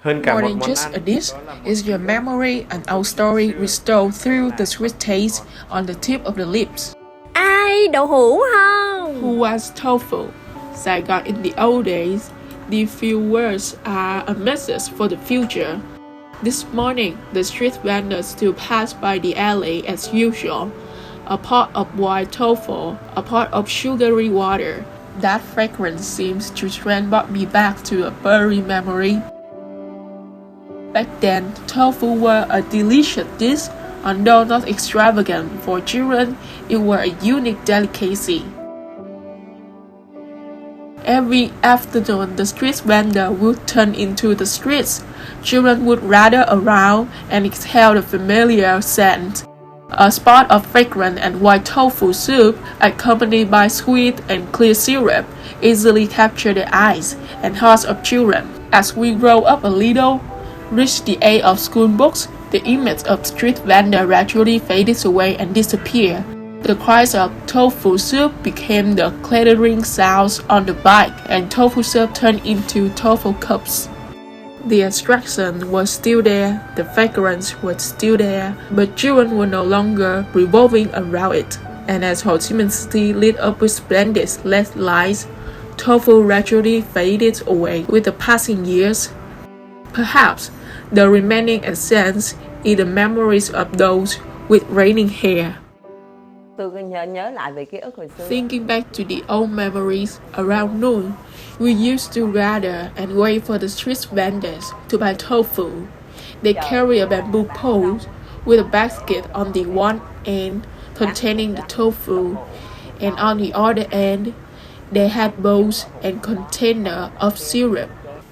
Hơn cả More một than món just ăn, a dish, đó là một it's your memory and our story restored through the sweet taste on the tip of the lips. Ai, đậu hũ không? Who was tofu? Saigon in the old days. These few words are a message for the future. This morning, the street vendors still pass by the alley as usual. A pot of white tofu, a pot of sugary water. That fragrance seems to transport me back to a buried memory. Back then, tofu were a delicious dish. Although not extravagant for children, it were a unique delicacy. Every afternoon, the street vendor would turn into the streets. Children would gather around and exhale the familiar scent. A spot of fragrant and white tofu soup, accompanied by sweet and clear syrup, easily captured the eyes and hearts of children. As we grow up a little, reach the age of school books, the image of street vendor gradually faded away and disappeared. The cries of tofu soup became the clattering sounds on the bike, and tofu soup turned into tofu cups. The attraction was still there, the fragrance was still there, but children were no longer revolving around it. And as Ho Chi Minh City lit up with splendid LED lights, tofu gradually faded away with the passing years. Perhaps the remaining essence is the memories of those with raining hair. Tôi nhớ lại về ký ức hồi xưa. Thinking back to the old memories, around noon, we used to gather and wait for the street vendors to buy tofu. They carry a bamboo pole with a basket on the one end containing the tofu, and on the other end, they had bowls and container of syrup.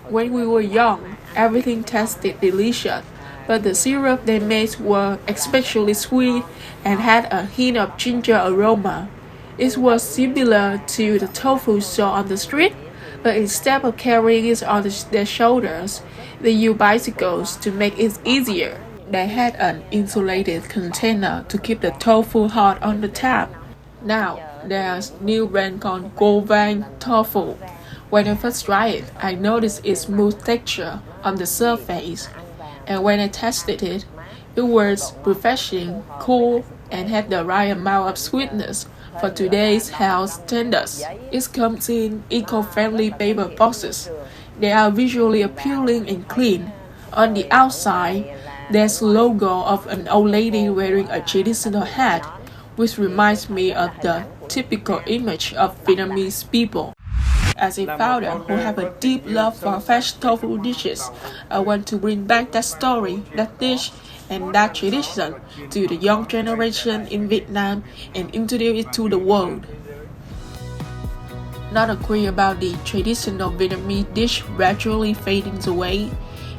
When we were young, everything tasted delicious, but the syrup they made were especially sweet and had a hint of ginger aroma. It was similar to the tofu sold on the street, but instead of carrying it on their shoulders, they used bicycles to make it easier. They had an insulated container to keep the tofu hot on the tap. Now, there's a new brand called Covang tofu. When I first tried it, I noticed its smooth texture on the surface, and when I tasted it, it was refreshing, cool, and had the right amount of sweetness for today's health standards. It comes in eco-friendly paper boxes. They are visually appealing and clean. On the outside, there's a logo of an old lady wearing a traditional hat, which reminds me of the typical image of Vietnamese people. As a founder who have a deep love for fresh tofu dishes, I want to bring back that story, that dish, and that tradition to the young generation in Vietnam and introduce it to the world. Not agree about the traditional Vietnamese dish gradually fading away,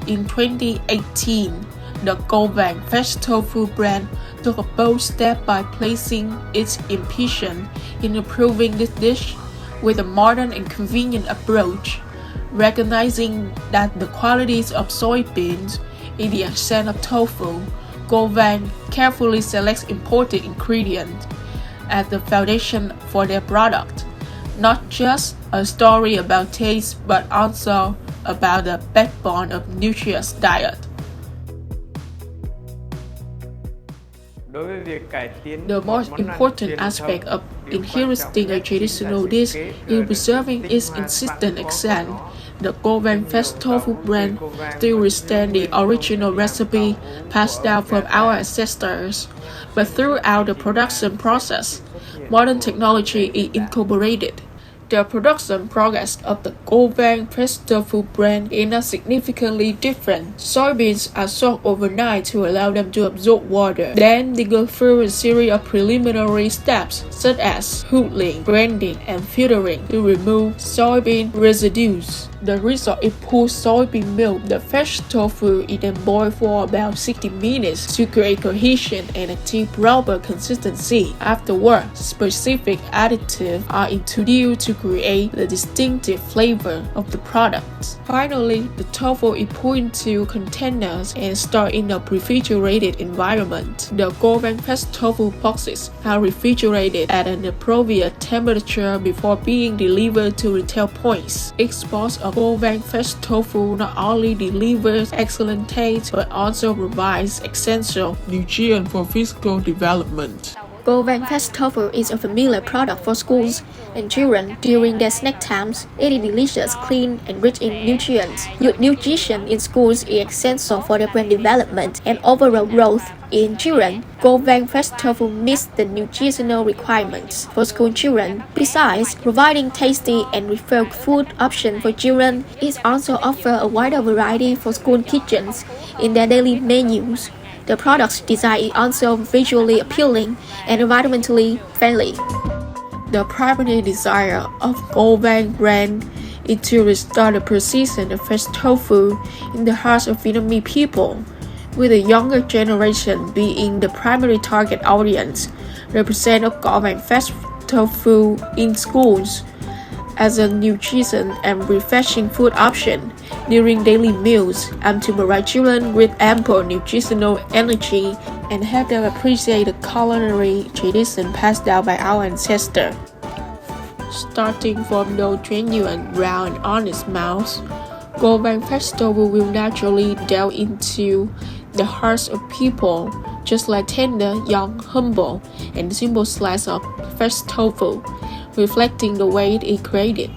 in 2018, the Covang fresh tofu brand took a bold step by placing its ambition in improving this dish with a modern and convenient approach, recognizing that the qualities of soybeans in the accent of tofu, Covang carefully selects important ingredients as the foundation for their product. Not just a story about taste, but also about the backbone of nutritious diet. The most important aspect of inheriting a traditional dish is preserving its insistent accent. The Covang fresh tofu brand still retains the original recipe passed down from our ancestors, but throughout the production process, modern technology is incorporated. The production process of the Covang fresh tofu brand is not significantly different. Soybeans are soaked overnight to allow them to absorb water. Then they go through a series of preliminary steps such as huttling, grinding, and filtering to remove soybean residues. The result is poor soybean milk. The fresh tofu is then boiled for about 60 minutes to create cohesion and achieve proper consistency. Afterward, specific additives are introduced to create the distinctive flavor of the product. Finally, the tofu is put into containers and stored in a refrigerated environment. The Covang fresh tofu boxes are refrigerated at an appropriate temperature before being delivered to retail points. Exports of of Covang fresh tofu not only delivers excellent taste but also provides essential nutrients for physical development. Covang fresh tofu is a familiar product for schools and children during their snack times. It is delicious, clean, and rich in nutrients. Good nutrition in schools is essential for the brain development and overall growth in children. Covang fresh tofu meets the nutritional requirements for school children. Besides providing tasty and refilled food options for children, it also offers a wider variety for school kitchens in their daily menus. The product's design is also visually appealing and environmentally friendly. The primary desire of Covang brand is to restore the precision of fresh tofu in the hearts of Vietnamese people, with the younger generation being the primary target audience. Represent of Covang fresh tofu in schools as a nutritious and refreshing food option during daily meals and to provide children with ample nutritional energy and help them appreciate the culinary tradition passed down by our ancestors. Starting from those genuine, round, honest mouths, Covang fresh tofu will naturally delve into the hearts of people, just like tender, young, humble, and simple slice of fresh tofu, reflecting the way it is created.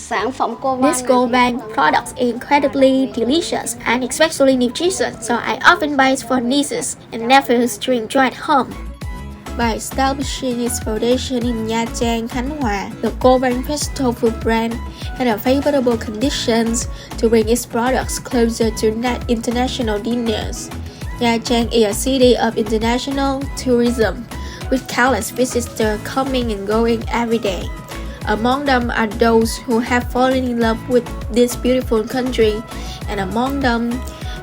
This Covang product is incredibly delicious and especially nutritious, so I often buy it for nieces and nephews to enjoy at home. By establishing its foundation in Nha Trang, Khánh Hòa, the Covang fresh tofu brand had a favorable conditions to bring its products closer to international dinners. Nha Trang is a city of international tourism, with countless visitors coming and going every day. Among them are those who have fallen in love with this beautiful country, and among them,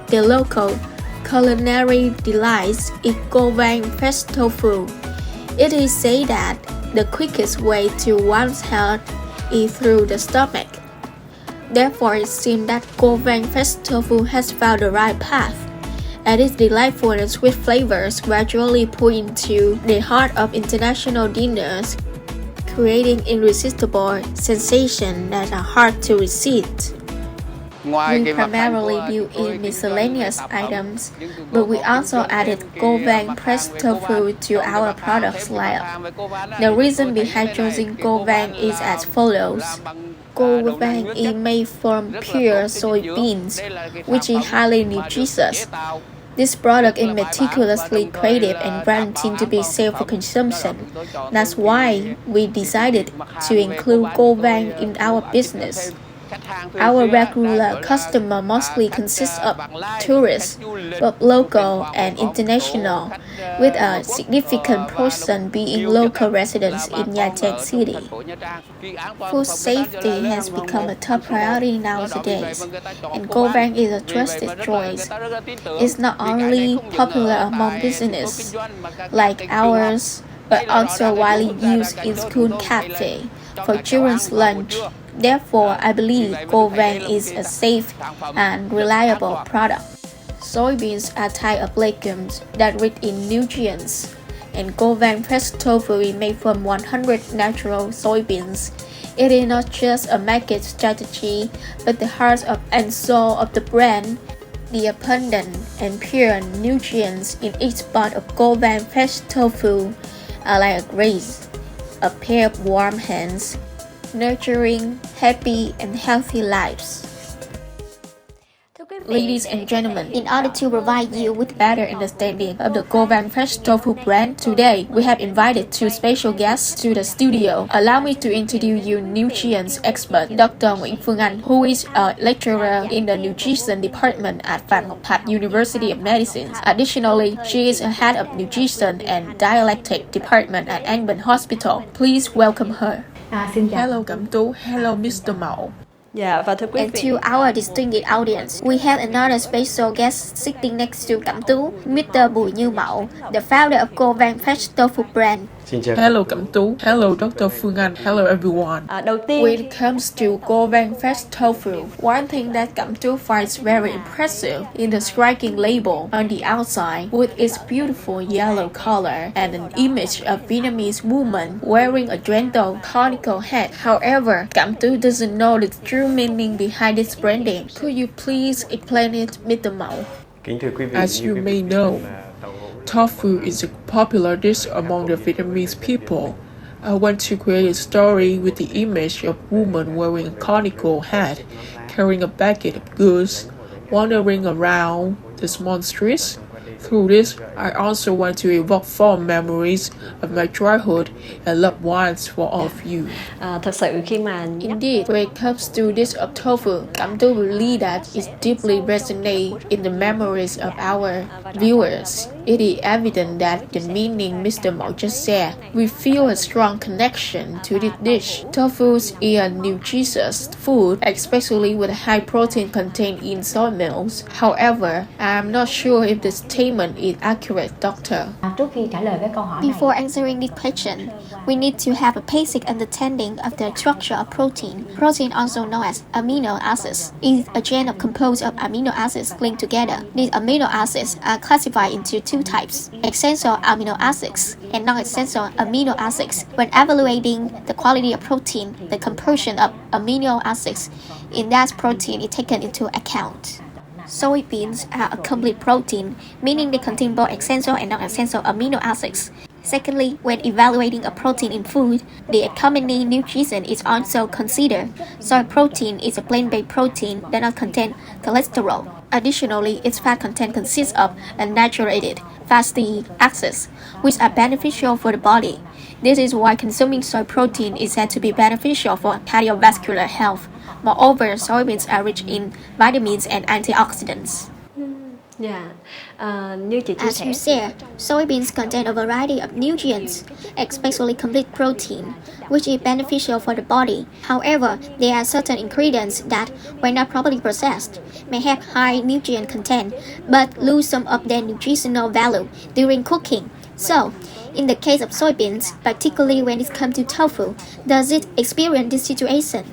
the local culinary delights is Covang fresh tofu. It is said that the quickest way to one's health is through the stomach. Therefore, it seems that Covang fresh tofu has found the right path, and its delightful and sweet flavors gradually pull into the heart of international dinners, creating irresistible sensations that are hard to resist. We primarily deal in miscellaneous items, but we also added Covang fresh tofu to our products lineup. The reason behind choosing Covang is as follows. Covang is made from pure soybeans, which is highly nutritious. This product is meticulously created and guaranteed to be safe for consumption. That's why we decided to include Covang in our business. Our regular customer mostly consists of tourists, both local and international, with a significant portion being local residents in Nha Trang City. Food safety has become a top priority nowadays, and Covang is a trusted choice. It's not only popular among businesses like ours, but also widely used in school cafe for children's lunch. Therefore, I believe Covang is a safe and reliable product. Soybeans are a type of legumes that rich in nutrients, and Covang fresh tofu is made from 100 natural soybeans. It is not just a market strategy, but the heart and soul of the brand. The abundant and pure nutrients in each part of Covang fresh tofu are like a grace, a pair of warm hands, nurturing happy and healthy lives. Ladies and gentlemen, in order to provide you with better understanding of the Covang fresh tofu brand, today we have invited two special guests to the studio. Allow me to introduce you nutrition expert Dr. Nguyễn Phương Anh, who is a lecturer in the nutrition department at Phan Ngọc Thạch University of Medicine. Additionally, she is a head of nutrition and dietetics department at An Bình Hospital. Please welcome her. Xin chào. Hello Cẩm Tú, hello Mr. Mậu. Dạ, và thưa quý And vị, to our distinguished audience, we have another special guest sitting next to Cẩm Tú, Mr. Bùi Như Mậu, the founder of Covang fresh tofu brand. Hello Cẩm Tú. Hello Dr. Phương Anh. Hello everyone. Đầu tiên When it comes to Covang fresh tofu, one thing that Cẩm Tú finds very impressive is the striking label on the outside with its beautiful yellow color and an image of Vietnamese woman wearing a gentle conical hat. However, Cẩm Tú doesn't know the true meaning behind its branding. Could you please explain it, Mr. Mậu? As you may know, tofu is a popular dish among the Vietnamese people. I want to create a story with the image of a woman wearing a conical hat, carrying a bucket of goods, wandering around the small streets. Through this, I also want to evoke fond memories of my childhood and loved ones for all of you. Thật sự khi mà Indeed, when it comes to dish of tofu, Cẩm Tú believe that it deeply resonates in the memories of our viewers. It is evident that the meaning Mr. Mậu just said. We feel a strong connection to this dish. Tofu is a nutritious food, especially with high protein contained in soy milk. However, I am not sure if the statement is accurate, doctor. Trước khi trả lời với câu hỏi này, Before answering this question, we need to have a basic understanding of the structure of protein. Protein, also known as amino acids, is a chain of composed of amino acids linked together. These amino acids are classified into two types: essential amino acids and non-essential amino acids. When evaluating the quality of protein, the composition of amino acids in that protein is taken into account. Soybeans are a complete protein, meaning they contain both essential and non-essential amino acids. Secondly, when evaluating a protein in food, the accompanying nutrition is also considered. Soy protein is a plant-based protein that does not contain cholesterol. Additionally, its fat content consists of unsaturated fatty acids, which are beneficial for the body. This is why consuming soy protein is said to be beneficial for cardiovascular health. Moreover, soybeans are rich in vitamins and antioxidants. như chị chia As sẻ you said, soybeans contain a variety of nutrients, especially complete protein, which is beneficial for the body. However, there are certain ingredients that, when not properly processed, may have high nutrient content but lose some of their nutritional value during cooking. So, in the case of soybeans, particularly when it comes to tofu, does it experience this situation?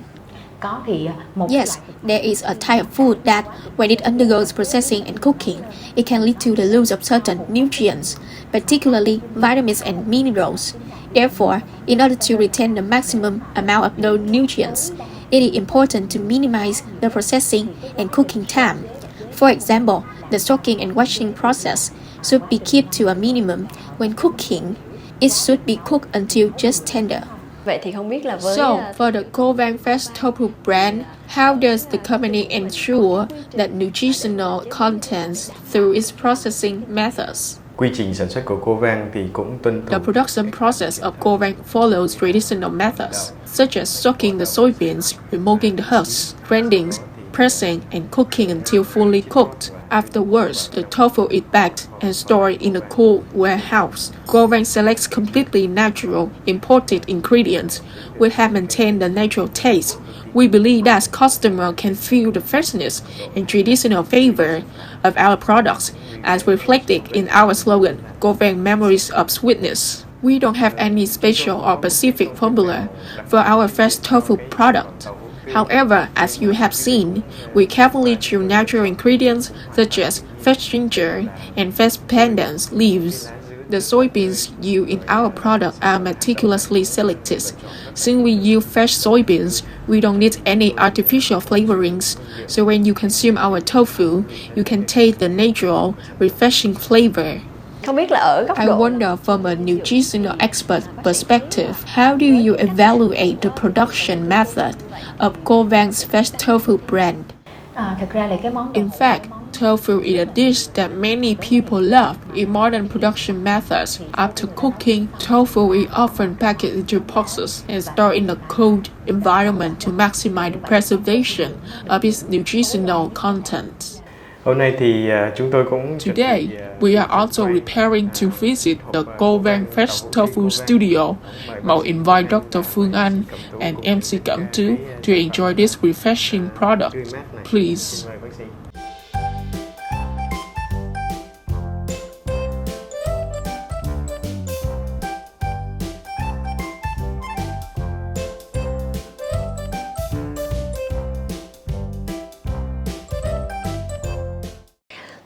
có thì một Yes, there is a type of food that, when it undergoes processing and cooking, it can lead to the loss of certain nutrients, particularly vitamins and minerals. Therefore, in order to retain the maximum amount of those nutrients, it is important to minimize the processing and cooking time. For example, the soaking and washing process should be kept to a minimum. When cooking, it should be cooked until just tender. Vậy thì không biết là với So, for the Covang Fresh Tofu brand, how does the company ensure that nutritional contents through its processing methods? Quy trình sản xuất của Covang thì cũng tuân The thủ production process of Covang follows traditional methods, such as soaking the soybeans, removing the husks, grinding, pressing, and cooking until fully cooked. Afterwards, the tofu is bagged and stored in a cool warehouse. Covang selects completely natural, imported ingredients, which have maintained the natural taste. We believe that customers can feel the freshness and traditional flavor of our products, as reflected in our slogan, Covang Memories of Sweetness. We don't have any special or specific formula for our fresh tofu product. However, as you have seen, we carefully choose natural ingredients such as fresh ginger and fresh pandan leaves. The soybeans used in our product are meticulously selected. Since we use fresh soybeans, we don't need any artificial flavorings, so when you consume our tofu, you can taste the natural, refreshing flavor. không biết là ở góc I độ wonder, from a nutritional expert perspective, how do you evaluate the production method of Covang's fresh tofu brand? thực ra là cái món In fact, tofu is a dish that many people love. In modern production methods, after cooking, tofu is often packaged into boxes and stored in a cold environment to maximize the preservation of its nutritional content. Hôm nay thì chúng tôi cũng Today, we are also preparing to visit the Covang Fresh Tofu Studio. Mậu invite Dr. Phương Anh and MC Cẩm Tú to enjoy this refreshing product. Please.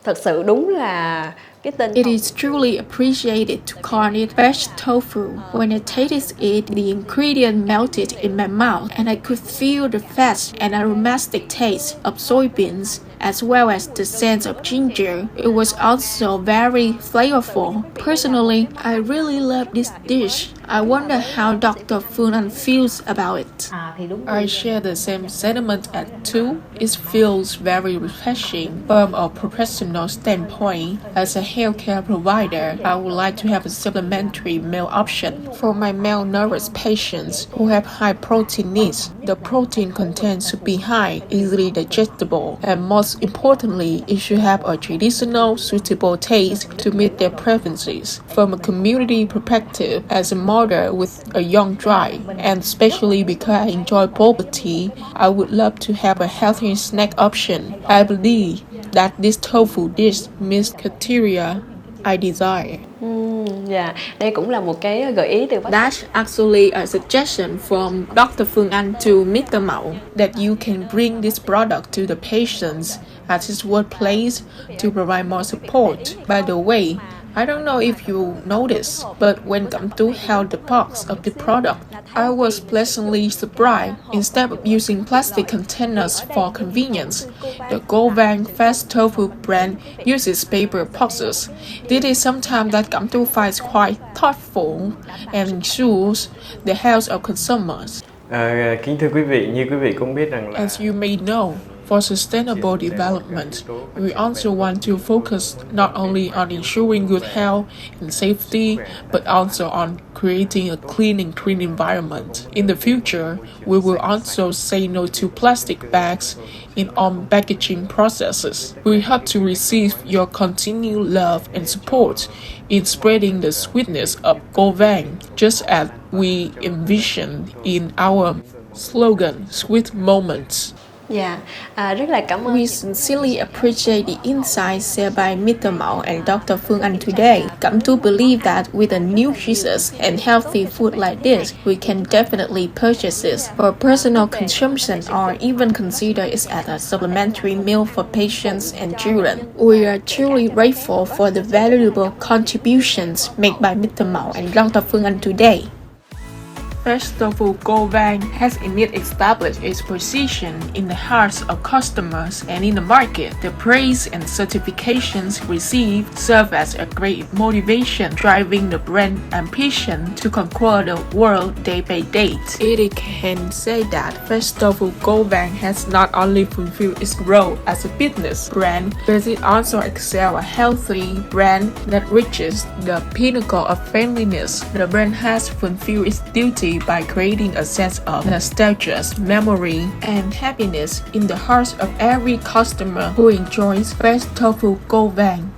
Thật sự đúng là cái tên It is truly appreciated to call it fresh tofu. When I tasted it, the ingredient melted in my mouth, and I could feel the fresh and aromatic taste of soybeans, as well as the scent of ginger. It was also very flavorful. Personally, I really love this dish. I wonder how Dr. Phương Anh feels about it. Thì đúng I share the same sentiment as too. It feels very refreshing from a professional standpoint. As a healthcare provider, I would like to have a supplementary meal option for my malnourished patients who have high protein needs. The protein content should be high, easily digestible, and most importantly, it should have a traditional, suitable taste to meet their preferences. From a community perspective, as a mother with a young child, and especially because I enjoy bubble tea, I would love to have a healthy snack option. I believe that this tofu dish meets criteria I desire. Dạ, đây cũng là một cái gợi ý từ bác sĩ. That's actually a suggestion from Dr. Phương Anh to Mr. Mậu That you can bring this product to the patients at his workplace to provide more support. By the way, I don't know if you noticed, but when Cẩm Tú held the box of the product, I was pleasantly surprised. Instead of using plastic containers for convenience, the Covang fast tofu brand uses paper boxes. This is something that Cẩm Tú finds quite thoughtful and ensures the health of consumers. Kính thưa quý vị, như quý vị cũng biết rằng là As you may know, for sustainable development, we also want to focus not only on ensuring good health and safety, but also on creating a clean and green environment. In the future, we will also say no to plastic bags in all packaging processes. We hope to receive your continued love and support in spreading the sweetness of Covang, just as we envision in our slogan, Sweet Moments. Dạ, rất là cảm ơn. We sincerely appreciate the insights shared by Mr. Mậu and Dr. Phương Anh today. Come to believe that with a nutritious and healthy food like this, we can definitely purchase it for personal consumption or even consider it as a supplementary meal for patients and children. We are truly grateful for the valuable contributions made by Mr. Mậu and Dr. Phương Anh today. Fresh tofu Covang has indeed established its position in the hearts of customers and in the market. The praise and certifications received serve as a great motivation, driving the brand ambition to conquer the world day by day. It can say that Fresh tofu Covang has not only fulfilled its role as a business brand, but it also excels a healthy brand that reaches the pinnacle of friendliness. The brand has fulfilled its duty by creating a sense of nostalgia, memory, and happiness in the hearts of every customer who enjoys Fresh tofu Covang.